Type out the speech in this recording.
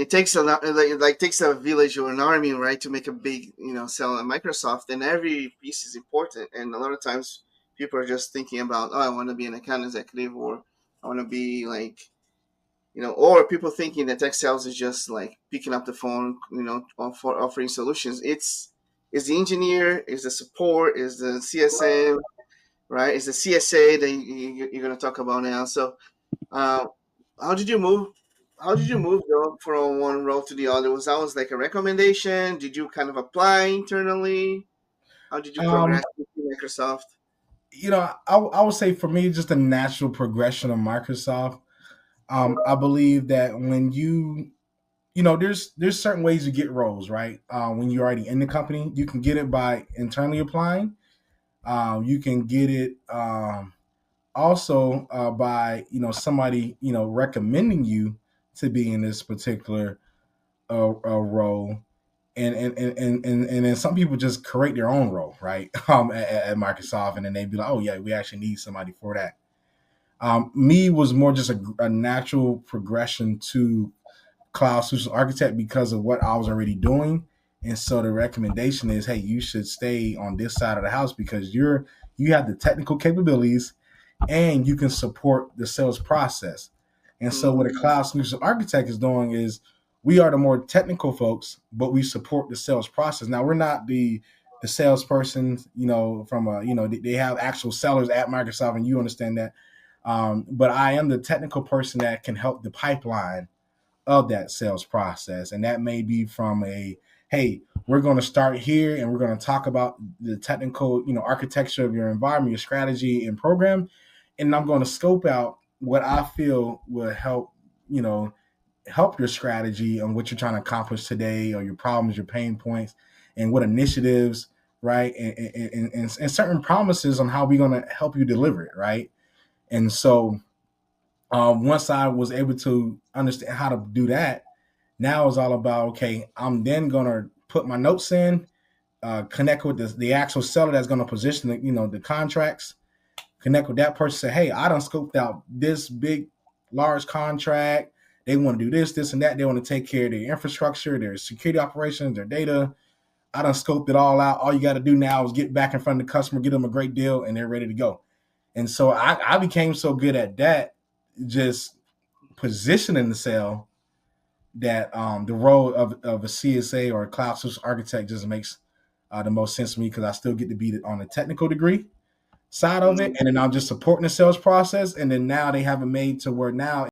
it takes a lot, like takes a village or an army, right, to make a big, sell at Microsoft, and every piece is important. And a lot of times people are just thinking about, oh, I want to be an account executive, or I want to be like, or people thinking that tech sales is just like picking up the phone, for offering solutions. It's the engineer, is the support, is the CSM, right? It's the CSA that you're going to talk about now. So, uh, how did you move? How did you move though from one role to the other? Was that was like a recommendation? Did you kind of apply internally? How did you Um, progress with Microsoft? I would say for me, just a natural progression of Microsoft. I believe that when there's certain ways you get roles, right? When you're already in the company, you can get it by internally applying. You can get it also by somebody recommending you to be in this particular role. And then some people just create their own role, right? At Microsoft, and then they'd be like, "Oh yeah, we actually need somebody for that." Me was more just a natural progression to cloud solution architect because of what I was already doing. And so the recommendation is, hey, you should stay on this side of the house because you have the technical capabilities and you can support the sales process. And so what a Mm, cloud solution architect is doing is we are the more technical folks, but we support the sales process. Now we're not the salesperson, from they have actual sellers at Microsoft, and you understand that. But I am the technical person that can help the pipeline of that sales process. And that may be from hey, we're going to start here and we're going to talk about the technical, architecture of your environment, your strategy and program. And I'm going to scope out what I feel will you know, help your strategy on what you're trying to accomplish today or your problems, your pain points, and what initiatives, right? And certain promises on how we're going to help you deliver it, right? And so once I was able to understand how to do that, now it's all about, okay, I'm then gonna put my notes in, connect with the actual seller that's gonna position the contracts, connect with that person, say, hey, I done scoped out this big, large contract. They want to do this, this, and that. They want to take care of their infrastructure, their security operations, their data. I done scoped it all out. All you got to do now is get back in front of the customer, get them a great deal, and they're ready to go. And so I became so good at that, just positioning the sale, that the role of a CSA or a cloud solution architect just makes the most sense to me because I still get to be on the technical degree side of it, mm. and then I'm just supporting the sales process. And then now they have it made to where now